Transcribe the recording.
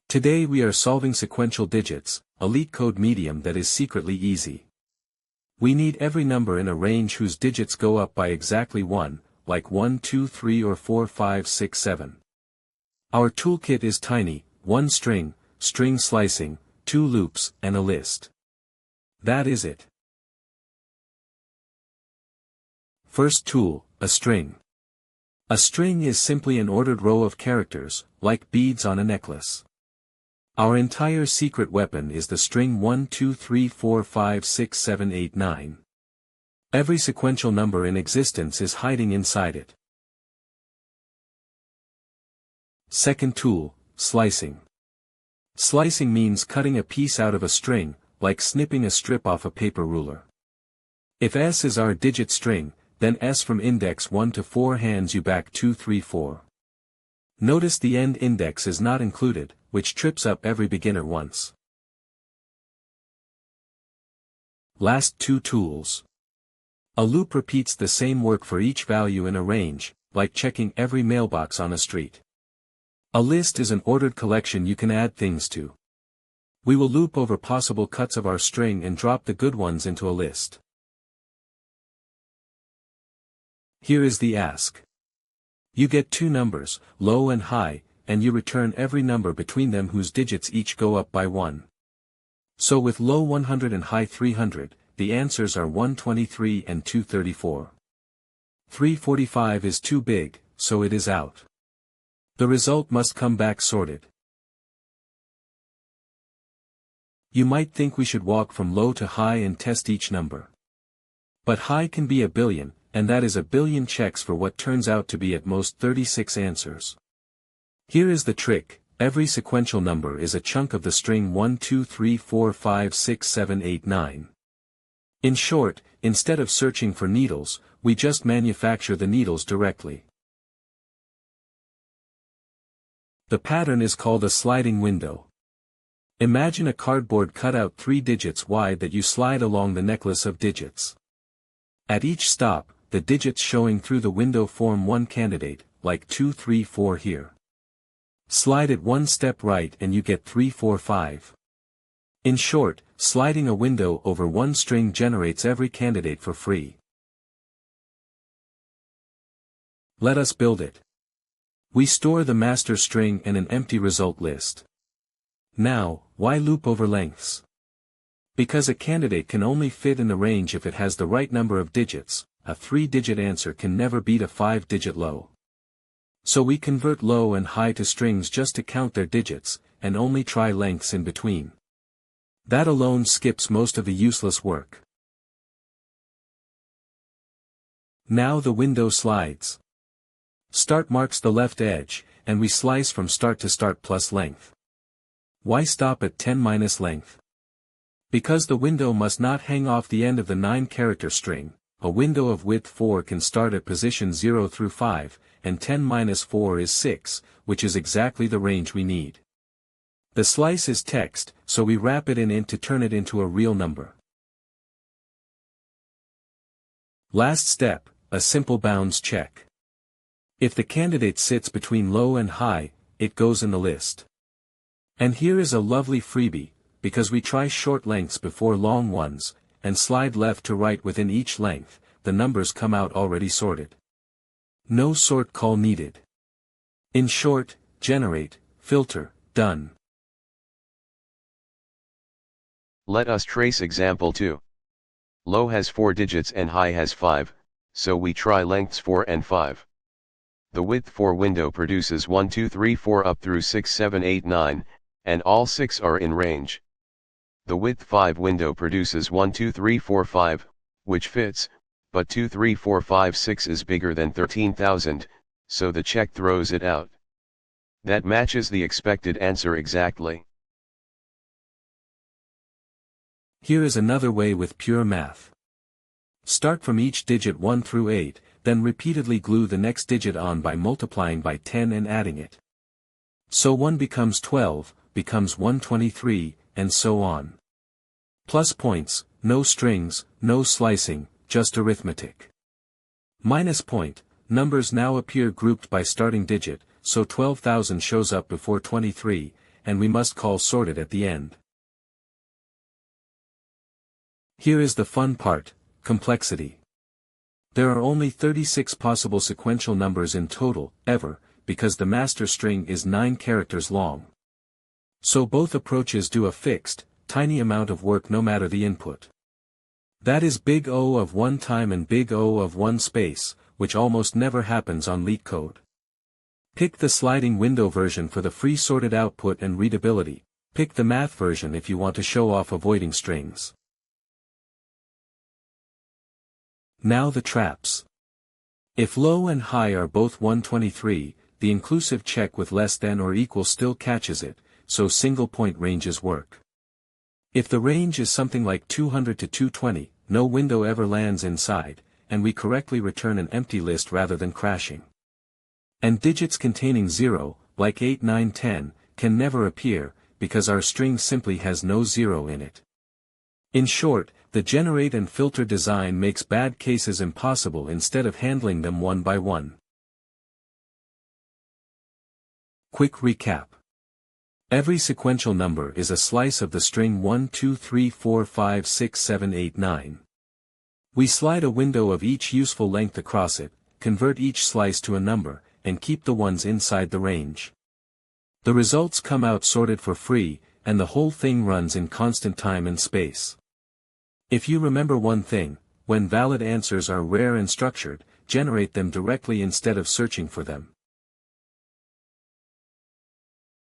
Today we are solving sequential digits, a LeetCode medium that is secretly easy. We need every number in a range whose digits go up by exactly 1, like 1, 2, 3 or 4, 5, 6, 7. Our toolkit is tiny: 1 string, string slicing, 2 loops, and a list. That is it. First tool, a string. A string is simply an ordered row of characters, like beads on a necklace. Our entire secret weapon is the string 1, 2, 3, 4, 5, 6, 7, 8, 9. Every sequential number in existence is hiding inside it. Second tool, slicing. Slicing means cutting a piece out of a string, like snipping a strip off a paper ruler. If S is our digit string, then S from index 1 to 4 hands you back 2, 3, 4. Notice the end index is not included, which trips up every beginner once. Last two tools. A loop repeats the same work for each value in a range, like checking every mailbox on a street. A list is an ordered collection you can add things to. We will loop over possible cuts of our string and drop the good ones into a list. Here is the ask. You get two numbers, low and high, and you return every number between them whose digits each go up by 1. So with low 100 and high 300, the answers are 123 and 234. 345 is too big, so it is out. The result must come back sorted. You might think we should walk from low to high and test each number. But high can be a billion, and that is a billion checks for what turns out to be at most 36 answers. Here is the trick: every sequential number is a chunk of the string 1, 2, 3, 4, 5, 6, 7, 8, 9. In short, instead of searching for needles, we just manufacture the needles directly. The pattern is called a sliding window. Imagine a cardboard cutout 3 digits wide that you slide along the necklace of digits. At each stop, the digits showing through the window form one candidate, like 2, 3, 4 here. Slide it one step right and you get 3, 4, 5. In short, sliding a window over one string generates every candidate for free. Let us build it. We store the master string and an empty result list. Now, why loop over lengths? Because a candidate can only fit in the range if it has the right number of digits. A 3-digit answer can never beat a 5-digit low. So we convert low and high to strings just to count their digits, and only try lengths in between. That alone skips most of the useless work. Now the window slides. Start marks the left edge, and we slice from start to start plus length. Why stop at 10 minus length? Because the window must not hang off the end of the 9-character string. A window of width 4 can start at position 0 through 5, and 10 minus 4 is 6, which is exactly the range we need. The slice is text, so we wrap it in int to turn it into a real number. Last step, a simple bounds check. If the candidate sits between low and high, it goes in the list. And here is a lovely freebie, because we try short lengths before long ones, and slide left to right within each length, the numbers come out already sorted. No sort call needed. In short, generate, filter, done. Let us trace example 2. Low has 4 digits and high has 5, so we try lengths 4 and 5. The width 4 window produces 1, 2, 3, 4 up through 6, 7, 8, 9, and all 6 are in range. The width 5 window produces 1, 2, 3, 4, 5, which fits, but 2, 3, 4, 5, 6 is bigger than 13,000, so the check throws it out. That matches the expected answer exactly. Here is another way with pure math. Start from each digit 1 through 8, then repeatedly glue the next digit on by multiplying by 10 and adding it. So 1 becomes 12, becomes 123, and so on. Plus points, no strings, no slicing, just arithmetic. Minus point, numbers now appear grouped by starting digit, so 12,000 shows up before 23, and we must call sorted at the end. Here is the fun part, complexity. There are only 36 possible sequential numbers in total, ever, because the master string is 9 characters long. So both approaches do a fixed, tiny amount of work no matter the input. That is big O of one time and big O of one space, which almost never happens on LeetCode. Pick the sliding window version for the free sorted output and readability. Pick the math version if you want to show off avoiding strings. Now the traps. If low and high are both 123, the inclusive check with less than or equal still catches it, so single point ranges work. If the range is something like 200 to 220, no window ever lands inside, and we correctly return an empty list rather than crashing. And digits containing 0, like 8, 9, 10, can never appear, because our string simply has no 0 in it. In short, the generate and filter design makes bad cases impossible instead of handling them one by one. Quick recap. Every sequential number is a slice of the string 1, 2, 3, 4, 5, 6, 7, 8, 9. We slide a window of each useful length across it, convert each slice to a number, and keep the ones inside the range. The results come out sorted for free, and the whole thing runs in constant time and space. If you remember one thing, when valid answers are rare and structured, generate them directly instead of searching for them.